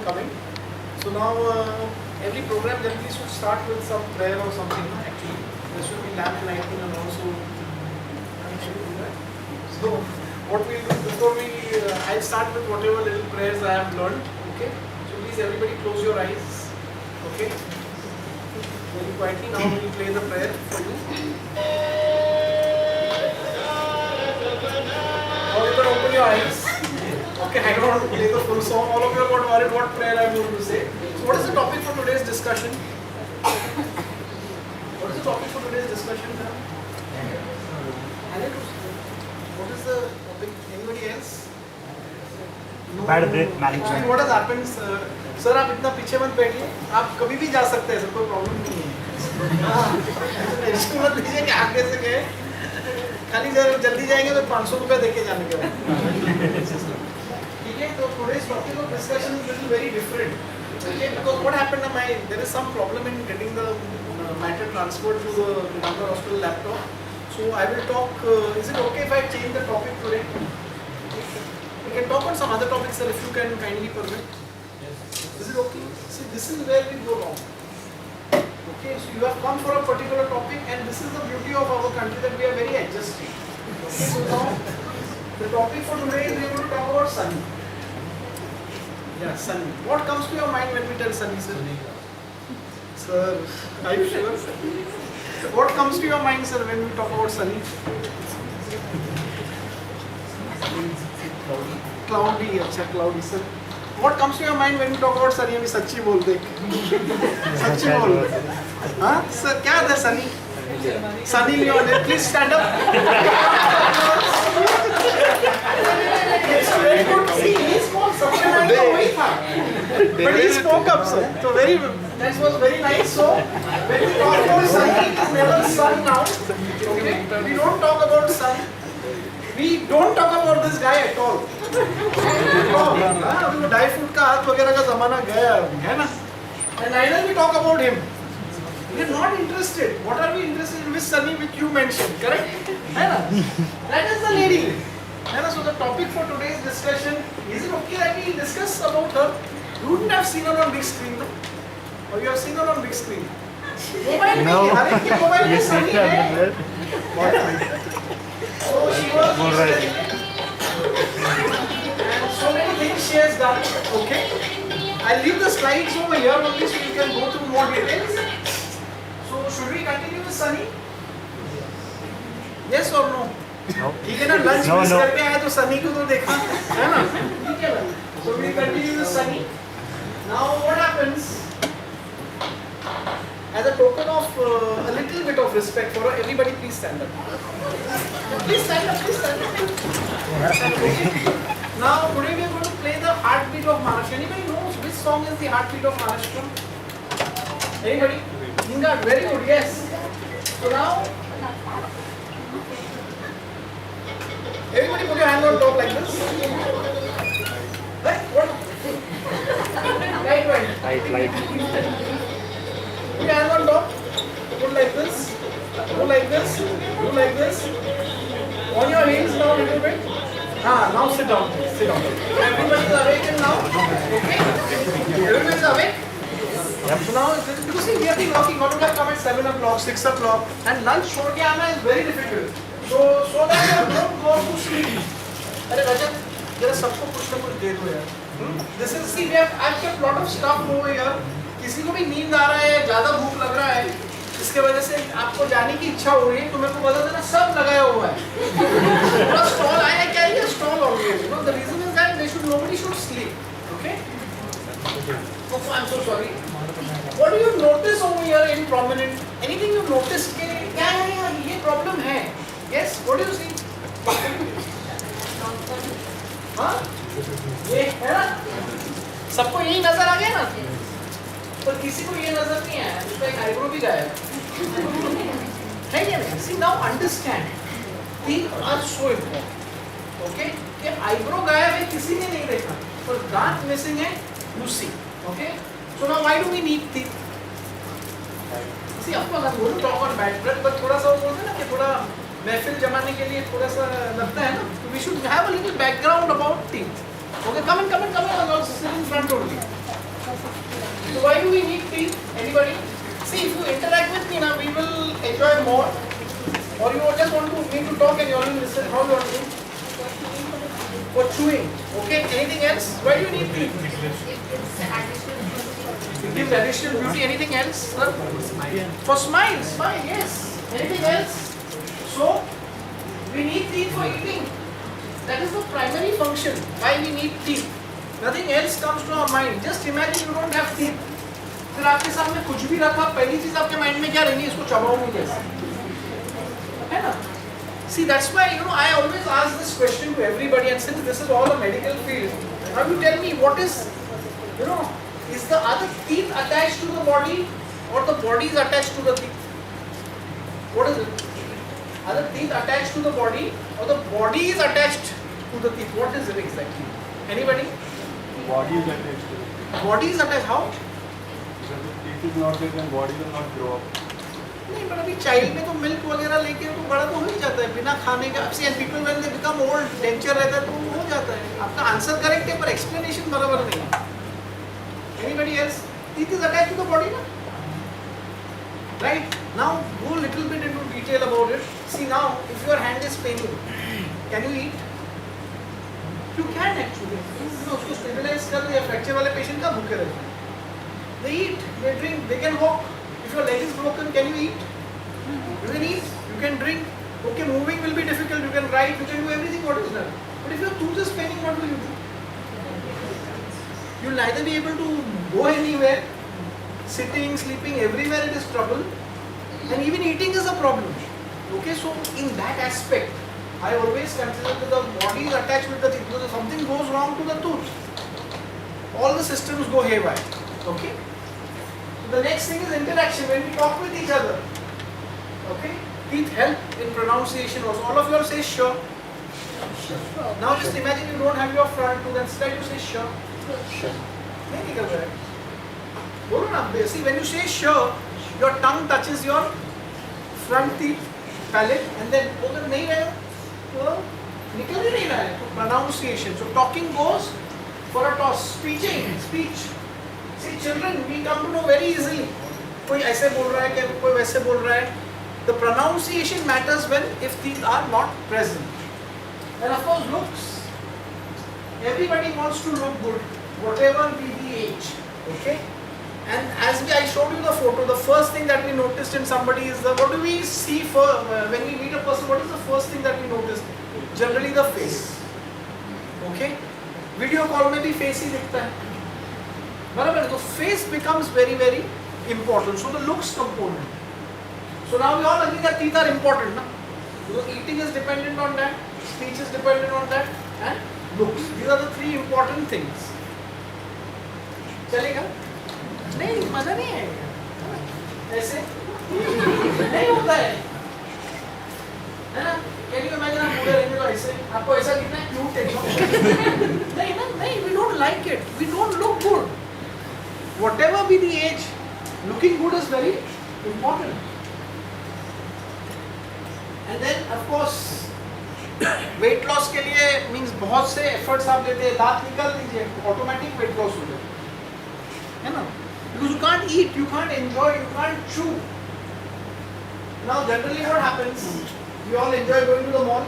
coming. So now every program generally should start with some prayer or something. Actually, there should be lamp lighting and also. So what we do before I'll start with whatever little prayers I have learned. Okay. So please everybody close your eyes. Okay. Very quietly now we will play the prayer for you. Now you can open your eyes. Okay, I don't want to play the full song. All of you are not worried what prayer I am going to say. So what is the topic for today's discussion? What is the topic for today's discussion? What is the topic? Anybody else? No. Bad breath management. What has happened, sir? Sir, आप इतना पीछे मत बैठिए. आप कभी भी जा सकते हैं, सर कोई प्रॉब्लम नहीं है. टेंशन मत लीजिए कि आगे से गए. खाली जल्दी जाएंगे तो 500 रुपए देके जाने के बाद. ठीक है, तो today's topic of discussion is little very different. Okay, because what happened? There is some problem in getting the matter transferred to the Inamdar hospital laptop. So I will talk. Is it okay if I change the topic today? We can talk on some other topics, sir, if you can kindly permit. Is it okay? See, this is where we go wrong. Okay, so you have come for a particular topic, and this is the beauty of our country that we are very adjusting. Okay, so now the topic for today is we are going to talk about Sunny. Yeah, Sunny. What comes to your mind when we tell Sunny, sir? Sir, are you sure? What comes to your mind, sir, when we talk about Sunny? Cloudy, अच्छा cloudy, sir. What comes to your mind when you talk about Sunny? अभी सच्ची बोल दे. सच्ची बोल. हाँ, sir, क्या था Sunny? Sunny Leon, please stand up. It's very good. See, he spoke. सबसे महंगा वही था. But he spoke up, sir. So that was very nice. So when we talk about Sunny, it is never sun now. Okay, we don't talk about sun. We don't talk about this guy at all. अभी ढाई foot का हाथ वगैरह का जमाना गया है ना. And neither we talk about him. We are not interested. What are we interested in? Miss Sunny, which you mentioned, correct? है ना? That is the lady. है ना? So the topic for today's discussion, is it okay that we discuss about her? You wouldn't have seen her on big screen, no? Or you have seen her on big screen? Mobile No. में हर एक के mobile में Sunny है. So she was and so many things she has done. Okay, I'll leave the slides over here only so you can go through more details. So should we continue with Sunny? Yes or no? No. ठीक है ना, lunch miss करके आए तो सनी को तो देखा है ना. ठीक है. So we continue with Sunny. Now what happens? As a token of a little bit of respect for her, everybody please stand up. Please stand up, please stand up. Now today we are going to play the heartbeat of Maharashtra. Anybody knows which song is the heartbeat of Maharashtra? Anybody? Inamdar, very good, yes. So now, everybody put your hand on top like this. Right, what? Right, right. Light. Put your hand on top, put like this, do like this, do like this. On your heels now a little bit. Now sit down, sit down. Everybody is awake now, okay? Everybody is awake? Yep. So now, you see, we have been working, what would have come at 7 o'clock, 6 o'clock, and lunch छोड़ के आना is very difficult. So that you don't go to sleep. अरे रजत, जरा सबको कुछ ना कुछ दे दो यार. This is, see, I've kept lot of stuff over here. किसी को भी नींद आ रहा है, ज़्यादा भूख लग रहा है, इसके वजह से आपको जाने की इच्छा हो रही है, तो मेरे को बता देना सब लगाया हुआ है. पूरा स्टॉल आया क्या ये stall always. You know the reason is that nobody should sleep. Okay? Oh, I'm so sorry. What do you notice over here in prominent? Anything you notice के क्या है यार ये problem है? Yes. What do you see? हाँ? ये है ना? सबको यही नजर आ गया ना? पर किसी को ये नजर नहीं आया. उसका एक आईब्रो भी गायब है क्या नहीं? See now understand. Things are so important. Okay? कि आईब्रो गायब है किसी ने नहीं देखा, पर दांत मिसिंग है you see. Okay? So now why do we need teeth? See, of course, I'm going to talk on bad breath, but थोड़ा सा वो बोलते हैं ना कि थोड़ा महफिल जमाने के लिए थोड़ा सा लगता है ना. We should have a little background about teeth. Okay, come in, I'll sit in front only. enjoy more, or you just want to me to talk and you only listen? How you want to do? For chewing. Okay. Anything else? Why do you need teeth? It gives additional beauty. Anything else? Sir? For smile. Smile. Yes. Anything else? So we need teeth for eating. That is the primary function. Why we need teeth? Nothing else comes to our mind. Just imagine you don't have teeth. फिर आपके सामने कुछ भी रखा, पहली चीज आपके mind में क्या रहेगी? इसको चबाऊंगी कैसे? है ना? See, that's why I always ask this question to everybody, and since this is all a medical field, now you tell me what is, is the other teeth attached to the body, or the body is attached to the teeth? What is it? Are the teeth attached to the body, or the body is attached to the teeth? What is it exactly? Anybody? Body is attached to it. Body is attached. How? Because if teeth is not there, then body will not grow up. नहीं, पर अभी child में तो milk वगैरह लेके तो बड़ा तो हो ही जाता है बिना खाने का. See, and people when they become old, denture रहता है तो वो हो जाता है. आपका आंसर करेक्ट है पर एक्सप्लेनेशन बराबर नहीं है. Anybody else? Teeth is attached to the body, na? Right? Now go a little bit into detail about it. See now, if your hand is paining, can you eat? You can actually. उसको stabilize कर दिया. Fracture वाले patient का भूखे रहते हैं. They eat, they drink, they can walk. If your leg is broken, can you eat? You can eat, you can drink. Okay, moving will be difficult. You can write, you can do everything what is done. But if your tooth is paining, what will you do? You'll neither be able to go anywhere. Sitting, sleeping, everywhere it is trouble. And even eating is a problem. Okay, so in that aspect, I always consider that the body is attached with the teeth. So if something goes wrong to the tooth, all the systems go haywire. Okay. So the next thing is interaction. When we talk with each other, okay, teeth help in pronunciation also. All of you all say sure. Sure. Now just imagine you don't have your front tooth and try to say sure. Sure. नहीं निकल रहा है. बोलो ना. See, when you say sure, your tongue touches your front teeth, palate, and then अगर नहीं रहे तो निकल ही नहीं रहा है. तो pronunciation. So talking goes for a toss. Speech. See, children, we come to know very easily. कोई ऐसे बोल रहा है कि कोई वैसे बोल रहा है. The pronunciation matters when if teeth are not present. And of course, looks. Everybody wants to look good, whatever be the age. Okay. And as I showed you the photo, the first thing that we noticed in somebody is what do we see when we meet a person? What is the first thing that we notice? Generally, the face. Okay. Video call में भी face ही दिखता है. बराबर. So face becomes very, very important. So the looks component. So now we all agree that teeth are important, na? Because eating is dependent on that, speech is dependent on that, and looks. These are the three important things. चलेगा? नहीं, मजा नहीं आएगा. ऐसे नहीं होता है. है ना? Can you imagine आप बूढ़े रहेंगे तो ऐसे? आपको ऐसा दिखना है क्यूट एकदम. नहीं ना, नहीं. We don't like it. We don't look good. Whatever be the age, looking good is very important. And then of course, weight loss के लिए means बहुत से efforts आप लेते हैं. दांत निकाल दीजिए, automatic weight loss हो जाए. है ना? Because you can't eat, you can't enjoy, you can't chew. Now generally what happens? We all enjoy going to the mall.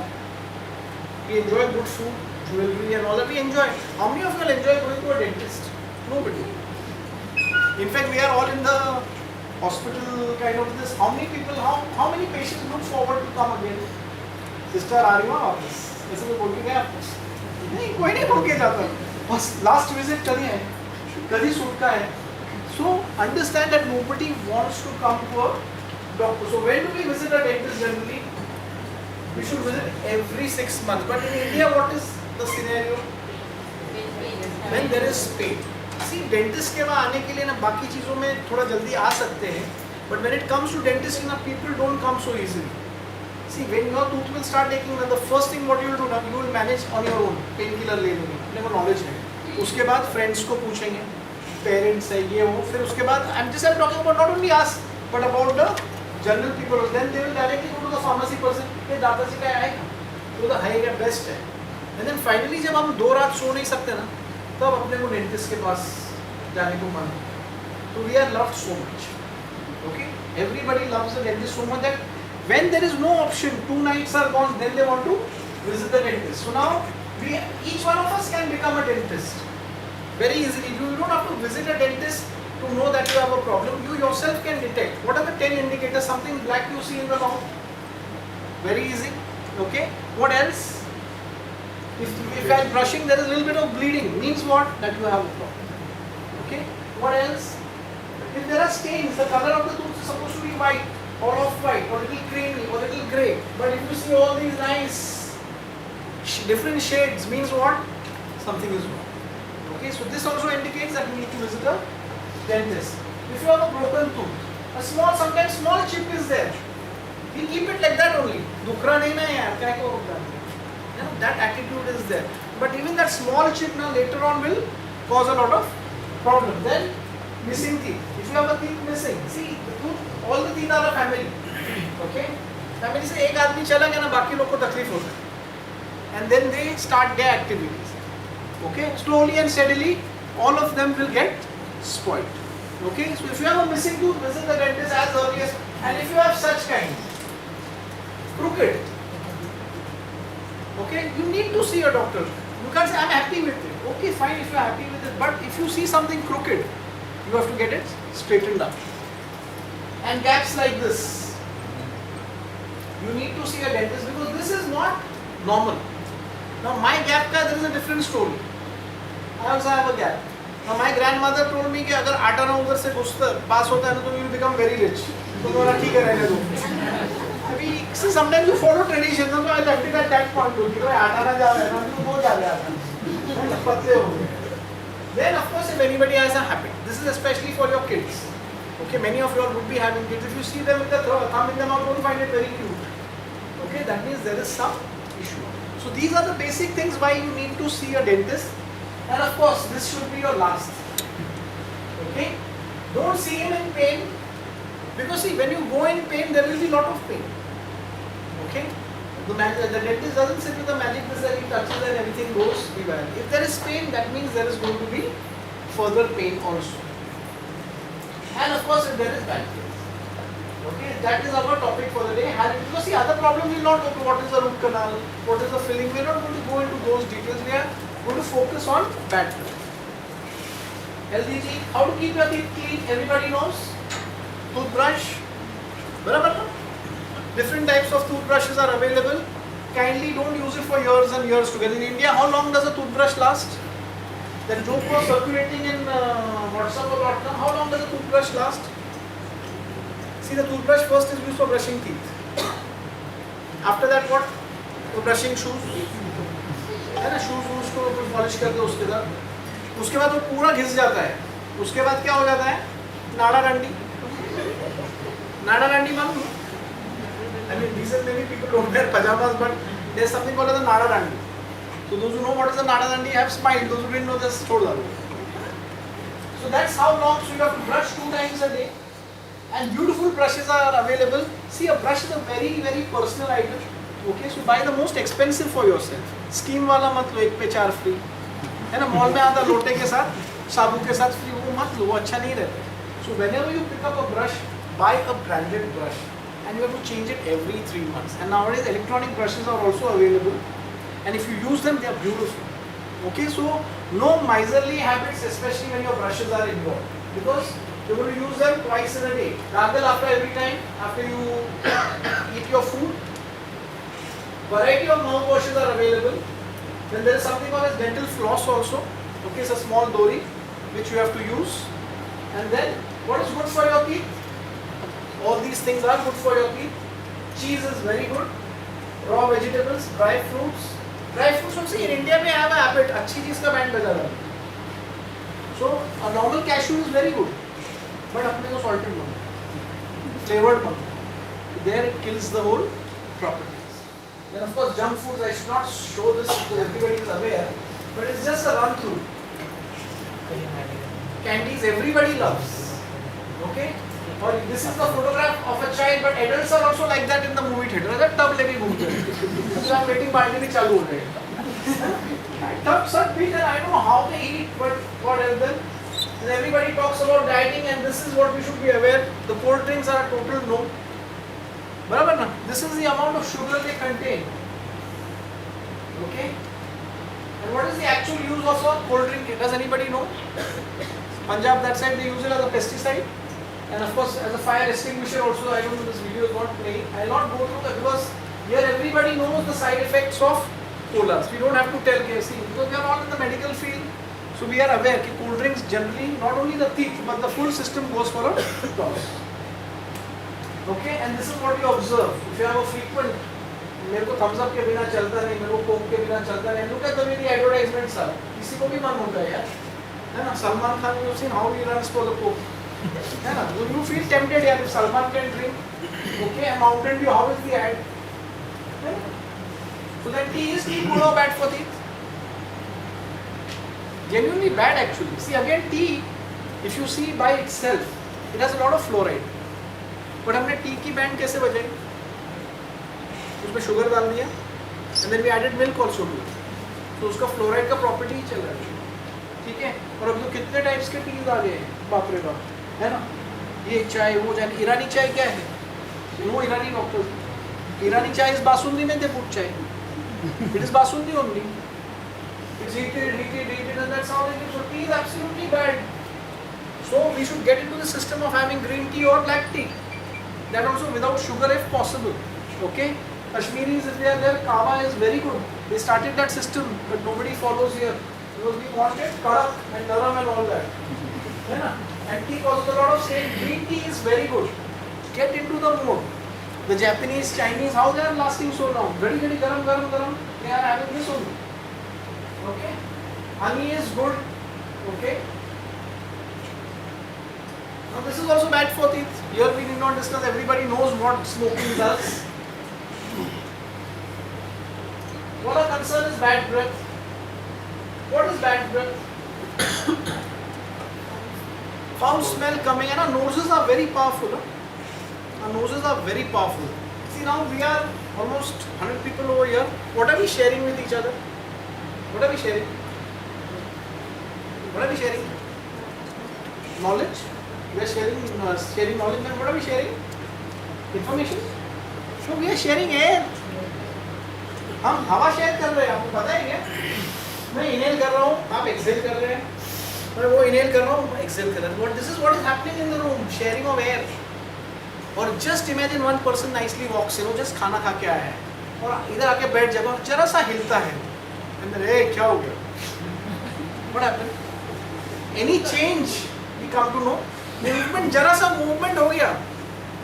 We enjoy good food, jewelry and all that. We enjoy. How many of you all enjoy going to a dentist? Nobody. In fact, we are all in the hospital kind of this. How many people, how many patients look forward to come again? Sister, are you on office? ऐसे कोई बोल के गया आपको? नहीं, कोई नहीं बोल के जाता. बस last visit कभी है, कभी सूट का है. So understand that nobody wants to come to a doctor. So when do we visit a dentist generally? We should visit every 6 months. But in India, what is the scenario? When there is pain. See, dentist के वहाँ आने के लिए ना बाकी चीज़ों में थोड़ा जल्दी आ सकते हैं. But when it comes to dentist, ना people don't come so easily. See, when your tooth will start aching, then the first thing what you will do ना, you will manage on your own. Painkiller ले लेंगे. अपने को knowledge है. उसके बाद friends को पूछेंगे, parents है ये वो. फिर उसके बाद I'm talking about not only us, but about the general people. Then they will directly go to the pharmacy person. ये दादाजी का आएगा, तो the high का best है. And then finally जब हम 2 रात सो नहीं सकते ना, तब अपने को डेंटिस्ट के पास जाने को मन. So we are loved so much. Okay, everybody loves the dentist so much that When there is no option, 2 nights are gone, then they want to visit the dentist. So now each one of us can become a dentist very easily. You don't have to visit a dentist to know that you have a problem. You yourself can detect. What are the 10 indicators? Something black you see in the mouth. Very easy. Okay. What else? If while brushing there is a little bit of bleeding, means what? That you have a problem. Okay. What else? If there are stains, the color of the tooth is supposed to be white or off-white or little creamy or little grey. But if you see all these nice different shades, means what? Something is wrong. Okay, so this also indicates that you need to visit a dentist. If you have a broken tooth, sometimes small chip is there. We keep it like that only. Dukra nahi na yaar, kya ko hota hai? You know, that attitude is there. But even that small chip now later on will cause a lot of problem. Then missing teeth. If you have a teeth missing, see the tooth, all the teeth are a family. Okay, family से एक आदमी चला गया ना, बाकी लोग को तकलीफ होता है. And then they start their activities. Okay, slowly and steadily, all of them will get spoiled. Okay, so if you have a missing tooth, visit the dentist as early as. And if you have such kind, crooked, okay, you need to see a doctor. You can't say I'm happy with it. Okay, fine if you are happy with it, but if you see something crooked, you have to get it straightened up. And gaps like this, you need to see a dentist because this is not normal. Now my gap there is a different story. I also have a gap. Now my grandmother told me कि अगर आटा ना उधर से पास होता है ना तो you will become very rich. तो बोला ठीक है रहने दो. अभी see sometimes you follow tradition. So I left it at that point too. कि भाई आटा ना जा रहा है ना तो वो जा रहा है. पतले हो गए. Then of course if anybody has a habit, this is especially for your kids. Okay, many of you all would be having kids. If you see them with the thumb in the mouth, don't find it very cute. Okay, that means there is some issue. So these are the basic things why you need to see a dentist. And of course, this should be your last. Okay? Don't see him in pain. Because see, when you go in pain, there will be a lot of pain. Okay? The dentist doesn't sit with the magic that he touches and everything goes well. If there is pain, that means there is going to be further pain also. And of course, if there is bad pain. Okay, that is our topic for the day. Because see, other problem will not go. What is the root canal? What is the filling? We are not going to go into those details. We are going to focus on bad teeth. Healthy teeth. How to keep your teeth clean? Everybody knows. Toothbrush. Barabar? Different types of toothbrushes are available. Kindly don't use it for years and years together. In India, how long does a toothbrush last? That joke was circulating in WhatsApp a lot. How long does a toothbrush last? See, the toothbrush first is used for brushing teeth. After that, what? For brushing shoes. है ना, shoes को polish करके उसके बाद वो पूरा घिस जाता है. उसके बाद क्या हो जाता है? नाड़ा डंडी. नाड़ा डंडी मालूम? I mean, recently maybe people don't wear pajamas, but there's something called as a nada dandi. So those who know what is a nada dandi have smiled. Those who didn't know, just छोड़ दो. So that's how long. So you have to brush 2 times a day. And beautiful brushes are available. See, a brush is a very, very personal item. Okay, so buy the most expensive for yourself. Scheme वाला मत लो, 1 पे 4 free. है ना, mall में आता लोटे के साथ, साबुन के साथ free, वो मत लो, वो अच्छा नहीं रहता. So whenever you pick up a brush, buy a branded brush. And you have to change it every 3 months. And nowadays electronic brushes are also available. And if you use them, they are beautiful. Okay, so no miserly habits, especially when your brushes are involved. Because you're going to use them twice in a day. Gargle after every time, after you eat your food. Variety of mouthwashes are available. Then there is something called as dental floss also. Okay, it's a small dori which you have to use. And then what is good for your teeth? All these things are good for your teeth. Cheese is very good. Raw vegetables, dry fruits. Dry fruits also in India we have a habit. अच्छी चीज का band बजा रहा है. So a normal cashew is very good. But अपने को salted one. Flavored one. There it kills the whole properties. Then of course junk foods, I should not show this because everybody is aware. But it's just a run through. Candies everybody loves. Okay? Or this is the photograph of a child, but adults are also like that in the movie theater. That tub लेके घूमते हैं. So I'm waiting party भी चालू हो रही है. Tubs are big and I don't know how they eat, but God help them. And everybody talks about dieting, and this is what we should be aware. The cold drinks are a total no. बराबर ना? This is the amount of sugar they contain. Okay? And what is the actual use of a cold drink? Does anybody know? Punjab, that side, they use it as a pesticide. And of course, as a fire extinguisher also. I don't know, this video is not playing. I will not go through that because here everybody knows the side effects of colas. We don't have to tell KFC because we are all in the medical field. So we are aware that cold drinks generally, not only the teeth, but the full system goes for a toss. Okay, and this is what you observe. If you have a frequent, मेरे को thumbs up के बिना चलता नहीं, मेरे को coke के बिना चलता नहीं. Look at the way the advertisements are. किसी को भी मन होता है यार, है ना? Salman Khan, you've seen how he runs for the coke, है ना? You feel tempted यार, if Salman can drink, okay, and Mountain Dew, how is the ad? है ना? So that tea is good or bad for teeth? Genuinely bad actually. See again, tea, if you see by itself, it has a lot of fluoride. But हमने T की band कैसे बजाई? उसमें sugar डाल दिया, and then we added milk also to it. तो उसका fluoride का प्रॉपर्टी ही चल रहा है, ठीक है? और अभी तो कितने टाइप्स के टीज आ गए हैं, बाप रे बाप, है ना? ये चाय, वो चाय, ईरानी चाय क्या है? नो ईरानी डॉक्टर, ईरानी चाय इज बासुंदी नहीं, दे पुट चाय. It is basundi only. It's heated, and that's how it is. So tea is absolutely bad. So we should get into the system of having green tea or black tea. That also without sugar if possible. Okay? Kashmiris, if they are there, Kawa is very good. They started that system, but nobody follows here. Because we wanted karak and naram and all that. And tea causes a lot of saying. Green tea is very good. Get into the mode. The Japanese, Chinese, how they are lasting so long? Very, very garam, garam, garam. They are having this only. Okay? Honey is good. Okay? Now this is also bad for teeth. Here we need not discuss. Everybody knows what smoking does. What our concern is bad breath. What is bad breath? Foul smell coming, and our noses are very powerful. Our noses are very powerful. See, now we are almost 100 people over here. What are we sharing with each other? What are we sharing? What are we sharing? Knowledge. We are sharing knowledge. And what are we sharing? Information. So we are sharing air. हम हवा share कर रहे हैं, आपको पता है क्या? मैं इनहेल कर रहा हूँ, आप एक्सहेल कर रहे हैं. मैं वो इनहेल कर रहा हूँ, एक्सहेल कर रहे हैं. This is what is happening in the room, sharing of air. और just imagine one person nicely walks in, वो just खाना खा के आया है, और इधर आके बैठ जाएगा और जरा सा हिलता है. अंदर क्या हो गया? What happened? Any change we come to know. Movement, जरा सा movement हो गया.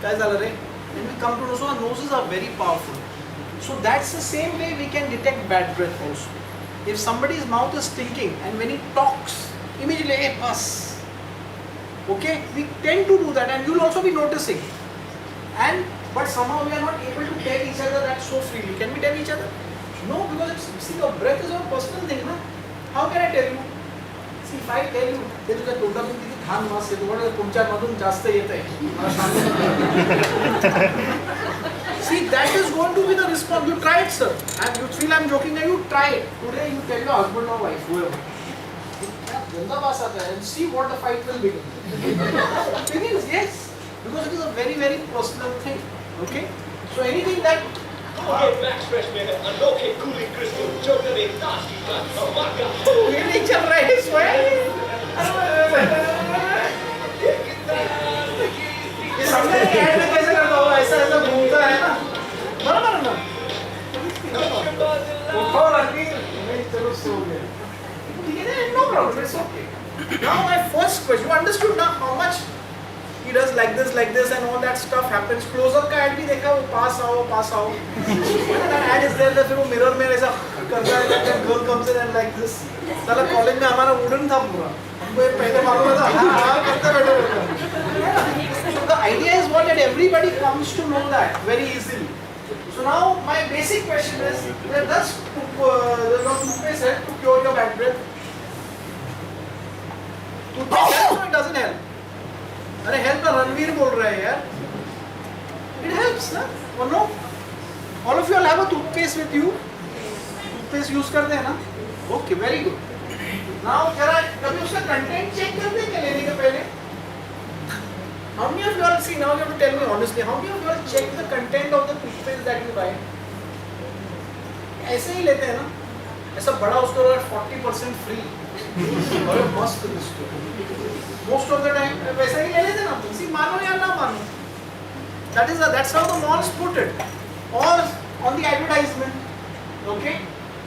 क्या झालं रे? And we come to know. So our noses are very powerful. So that's the same way we can detect bad breath also. If somebody's mouth is stinking and when he talks, immediately, hey, pass. Okay, we tend to do that, and you'll also be noticing. But somehow we are not able to tell each other that so freely. Can we tell each other? No, because see, your breath is a personal thing, na? How can I tell you? See, if I tell you, ते तुझ्या तोंडातून किती घाण वास येतो, पण तुमच्यामधून जास्त येत आहे. See, that is going to be the response. You try it, sir. And you feel I'm joking, and you try it. Today you tell your husband or wife, whoever. गंदा वास आता है, and see what the fight will begin. Begins, yes. Because it is a very, very personal thing. Okay? So anything that Fresh में अनोखे cooling crystal जो करे ताकि का धमाका. ये नहीं चल रहा है इसमें. ये समझे नहीं ऐड में कैसे करता होगा, ऐसा ऐसा घूमता है ना, बराबर ना? उठो रणवीर, नहीं चलो सो गए. ठीक है, no problem, it's okay. Now my first question, you understood now how much he does like this and all that stuff happens. Close-up का ad भी देखा, वो pass आओ. That ad is there, फिर वो mirror में ऐसा करता है, that girl comes in and like this. साला कॉलेज में हमारा wooden था पूरा. हमको ये पहले मालूम था, हाँ करते बैठे. So the idea is what, that everybody comes to know that very easily. So now my basic question is, that does toothpaste help to cure your bad breath? Toothpaste helps or it doesn't help? अरे help ना, रणवीर बोल रहा है यार. It helps ना, or no? All of you all have a toothpaste with you. Toothpaste use करते हैं ना? Okay, very good. Now जरा कभी उसका कंटेंट चेक करते हैं क्या लेने के पहले? How many of of you all see now? You have to tell me honestly. How many of you all check the content of the toothpaste that you buy? ऐसे ही लेते हैं ना? ऐसा बड़ा उसको 40% free. और मस्त उसको. Most of the time वैसा ही ले लेते हैं ना? किसी मानो या ना मानो. That's how the malls put it. Or on the advertisement. Okay?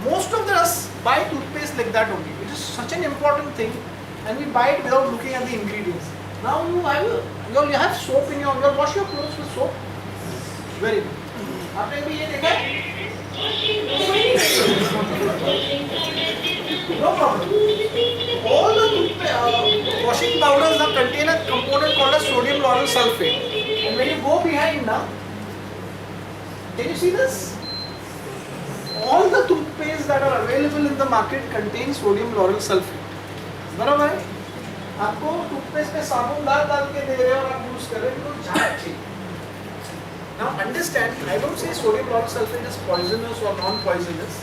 Most of us buy toothpaste like that only. It is such an important thing, and we buy it without looking at the ingredients. Now you have soap in your. You wash your clothes with soap. Very good. आपने भी ये देखा? No problem. All the washing powders contain a component called as sodium lauryl sulfate. And when you go behind now, can you see this? All the toothpaste that are available in the market contain sodium lauryl sulfate. बराबर है? आपको toothpaste में साबुन डाल के दे रहे हो और आप यूज कर रहे हो तो जांच चाहिए. Now understand, I don't say sodium lauryl sulfate is poisonous or non-poisonous.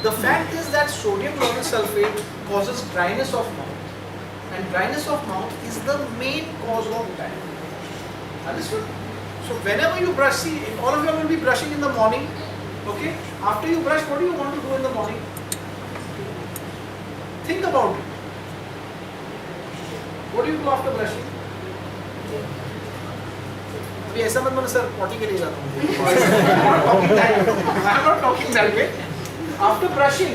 The fact is that sodium lauryl sulfate causes dryness of mouth, and dryness of mouth is the main cause of diarrhea. Understood? So whenever you brush, see, all of you will be brushing in the morning. Okay? After you brush, what do you want to do in the morning? Think about it. What do you do after brushing? अभी ऐसा मत बोलो sir potty के लिए जाता हूँ. I'm not talking that way. After brushing,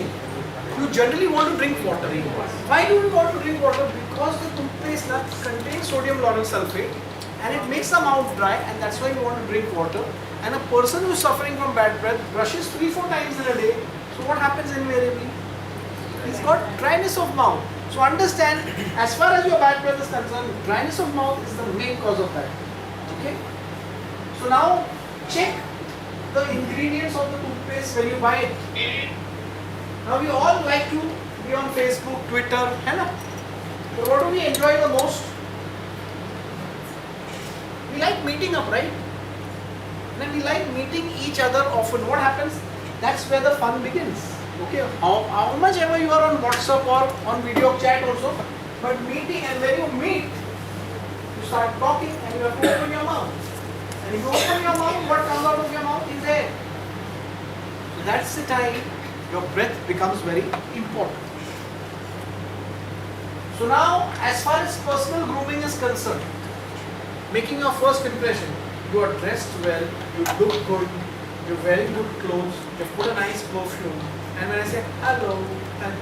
you generally want to drink water. Why do you want to drink water? Because the toothpaste contains sodium lauryl sulfate and it makes the mouth dry, and that's why you want to drink water. And a person who is suffering from bad breath brushes 3-4 times in a day. So what happens invariably? He's got dryness of mouth. So understand, as far as your bad breath is concerned, dryness of mouth is the main cause of that. Okay? So now check the ingredients of the toothpaste when you buy it. Now we all like to be on Facebook, Twitter, है ना? So what do we enjoy the most? We like meeting up, right? Then we like meeting each other often. What happens? That's where the fun begins. Okay? How much ever you are on WhatsApp or on video chat also, but meeting, and when you meet, you start talking and you have to open your mouth. And if you open your mouth, what comes out of your mouth is air. So that's the time your breath becomes very important. So now, as far as personal grooming is concerned, making your first impression, you are dressed well, you look good, you're wearing good clothes, you put a nice perfume, and when I say hello, and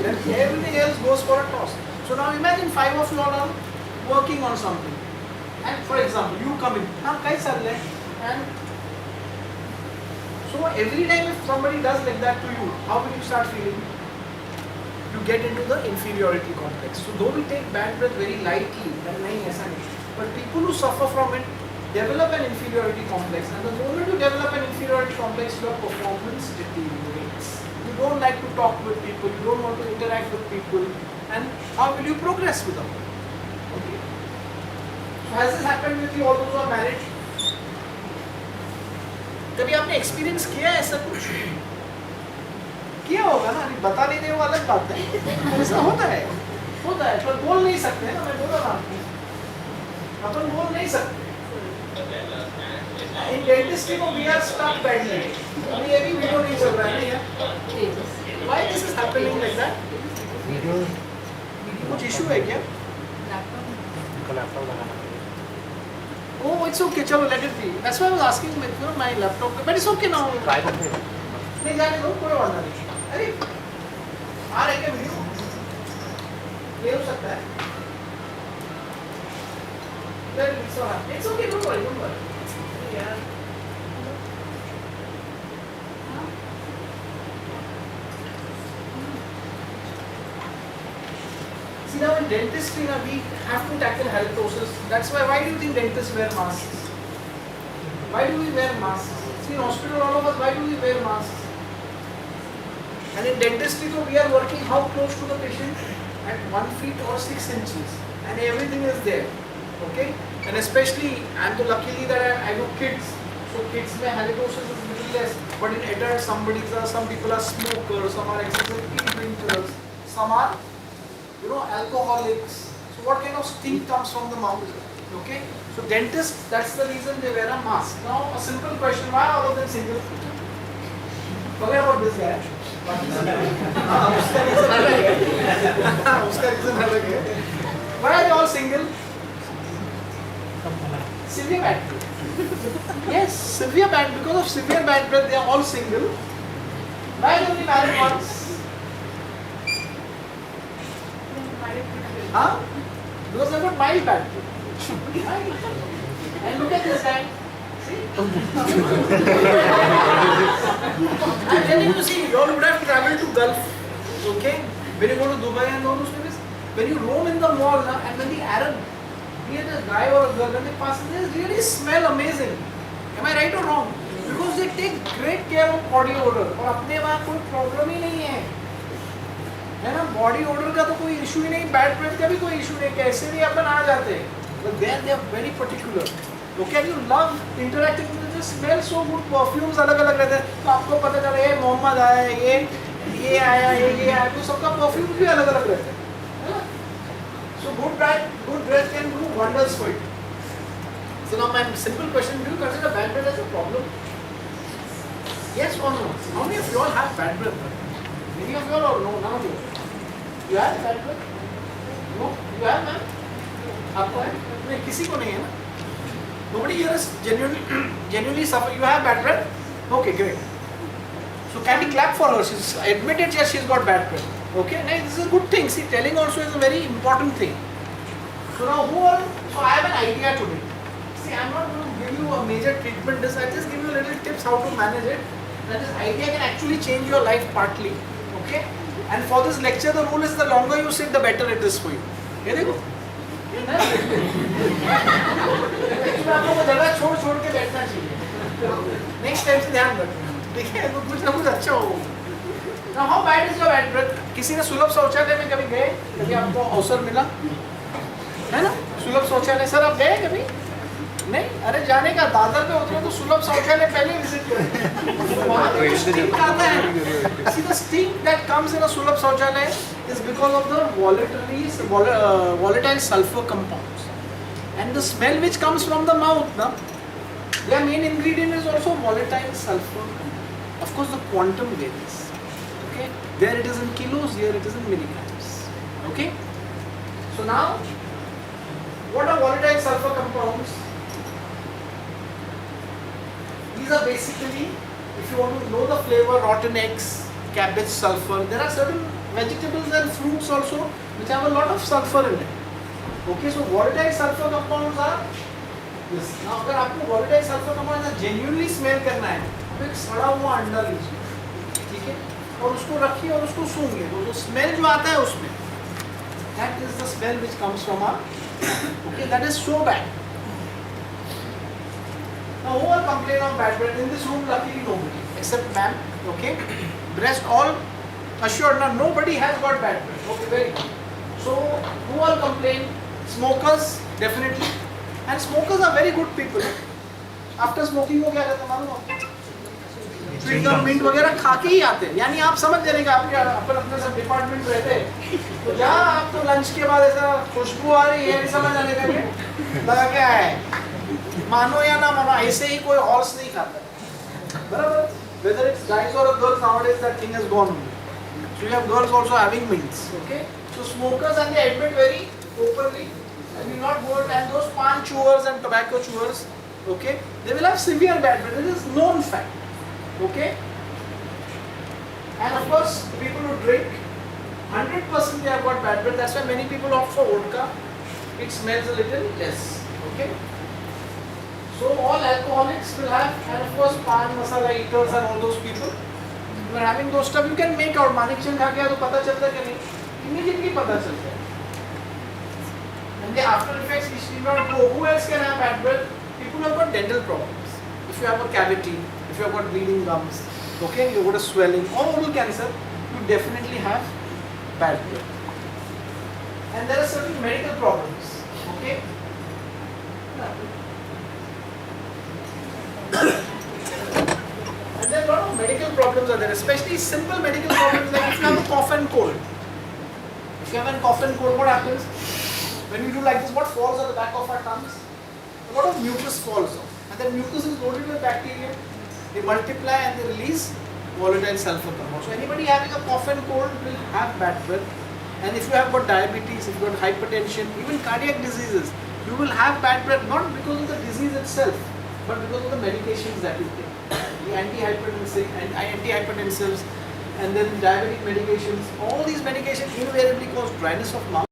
then everything else goes for a toss. So now imagine 5 of you all are working on something. And for example, you come in, and so every time if somebody does like that to you, how will you start feeling? You get into the inferiority complex. So though we take bad breath very lightly, but people who suffer from it develop an inferiority complex. And the moment you develop an inferiority complex, your performance deteriorates. You don't like to talk with people, you don't want to interact with people, and how will you progress with them? Okay. So has this happened with you, all those who are married? कभी आपने experience किया है ऐसा कुछ? किया होगा ना, बता नहीं दे वो अलग बात है. ऐसा होता है, पर बोल नहीं सकते ना. मैं बोला ना आपको, अपन बोल नहीं सकते. In dentistry we are stuck badly. अभी ये भी वीडियो नहीं चल रहा है ना यार. Why this is happening like that? Video कुछ इशू है क्या? Oh, it's okay. चलो let it be. That's why I was asking my laptop. But it's okay now. नहीं जाने दो, कोई और नहीं. अरे आ रहा है क्या वीडियो? ये हो सकता है. It's okay. Don't worry. Yeah. See now in dentistry we have to tackle halitosis. That's why do you think dentists wear masks? Why do we wear masks? See in hospital all of us, why do we wear masks? And in dentistry we are working how close to the patient? At 1 feet or 6 inches. And everything is there. Okay? And especially, I'm so luckily that I know kids. So kids may halitosis is little less. But in adults, some people are smokers, some are excessive tea drinkers, some are, alcoholics. So what kind of stink comes from the mouth? Okay? So dentists, that's the reason they wear a mask. Now a simple question, why are all of them single? Forget about this guy. उसका reason अलग है. उसका reason अलग है. Why are they all single? Severe bad breath. Yes, severe bad, because of severe bad breath they are all single. Why are they only married once? Huh? Because they've got mild bad breath. And look at this guy. See? I'm telling you, see, you all would have traveled to Gulf. Okay? When you go to Dubai and all those places, when you roam in the mall and when the Arab, be it a guy or a girl, when they pass, they really smell amazing. Am I right or wrong? Because they take great care of body odor. और अपने वहाँ कोई problem ही नहीं है. है ना? Body odor का तो कोई issue ही नहीं, bad breath का भी कोई issue नहीं. कैसे भी अपन आ जाते हैं. But then they are very particular. Okay, you love interacting with them. They smell so good. Perfumes अलग अलग रहते हैं. तो आपको पता चला ये मोहम्मद आया, ये आया, ये आया. तो सबका perfume भी अलग अलग रहते हैं. So good breath can do wonders for you. So now my simple question: do you consider bad breath as a problem? Yes or no? How many of you all have bad breath? Many of you all or no? None of you. You have bad breath? No? You have, ma'am? आपको है? नहीं, किसी को नहीं है ना? Nobody here is genuinely suffer. You have bad breath? Okay, great. So can we clap for her? She's admitted yes, she's got bad breath. Okay, now this is a good thing. See, telling also is a very important thing. So now so I have an idea today. See, I'm not going to give you a major treatment. I just give you a little tips how to manage it. That this idea can actually change your life partly. Okay? And for this lecture, the rule is the longer you sit, the better it is for you. Here you go. आपको जगह छोड़ के बैठना चाहिए. Next time से ध्यान रखना. देखिए कुछ ना कुछ अच्छा हो. Now how bad is your bad breath? किसी ने सुलभ शौचालय में कभी गए? कभी आपको अवसर मिला? है ना? सुलभ शौचालय सर आप गए कभी? नहीं? अरे जाने का दादर पे उतरे तो सुलभ शौचालय पहले विजिट करें. वहाँ पे जो स्टिंक आता है. See, the stink that comes in a सुलभ शौचालय is because of the volatile sulfur compounds. And the smell which comes from the mouth, their main ingredient is also volatile sulfur. Of course, the quantum varies. Okay, there it is in kilos, here it is in milligrams. Okay, so now, what are volatile sulfur compounds? These are basically, if you want to know the flavor, rotten eggs, cabbage sulfur. There are certain vegetables and fruits also which have a lot of sulfur in it. Okay, so volatile sulfur compounds are this. Now, अगर आपको volatile sulfur compounds genuinely smell करना है, तो एक सड़ा हुआ अंडा लीजिए, ठीक है, और उसको रखिए और उसको सूंघिए, तो जो स्मेल जो आता है उसमें, that is the smell which comes from our, okay, that is so bad. Now who will complain of bad breath? In this room luckily nobody, except ma'am, okay, rest all assured, now nobody has got bad breath, okay, very good. So who will complain? Smokers, definitely, and smokers are very good people. After smoking वो क्या करते हैं मालूम आपको? Sweetener mint वगैरह खा के ही आते हैं. यानी आप समझ जाएंगे आपके अपन अपने सब डिपार्टमेंट रहते हैं, तो जहाँ आपको लंच के बाद ऐसा खुशबू आ रही है समझ आने लगे लगा क्या है, मानो या ना मानो ऐसे ही कोई हॉर्स नहीं खाता, बराबर. Whether it's guys or girls, nowadays that thing has gone. So you have girls also having mints, okay. So smokers, and they admit very openly, and will not go, and those pan chewers and tobacco chewers, okay, they will have severe bad breath. It is known fact, okay. And of course, people who drink, 100% they have got bad breath. That's why many people opt for vodka. It smells a little less, okay. So all alcoholics will have, and of course pan masala eaters and all those people, you are having those stuff. You can make out. Manik चंद खा गया तो पता चलता कि नहीं, immediately पता चलता है. And the after effects which need not go. Who else can have bad breath? People who have got dental problems. If you have a cavity, if you have got bleeding gums, okay, you have got a swelling or oral cancer, you definitely have bad breath. And there are certain medical problems, okay. And there are a lot of medical problems are there, especially simple medical problems like if you have a cough and cold. If you have a cough and cold, what happens? When we do like this, what falls at the back of our tongues? A lot of mucus falls off. And then mucus is loaded with bacteria. They multiply and they release volatile sulfur compounds. So anybody having a cough and cold will have bad breath. And if you have got diabetes, if you have got hypertension, even cardiac diseases, you will have bad breath not because of the disease itself, but because of the medications that you take. The antihypertensives, and then diabetic medications. All these medications invariably cause dryness of mouth.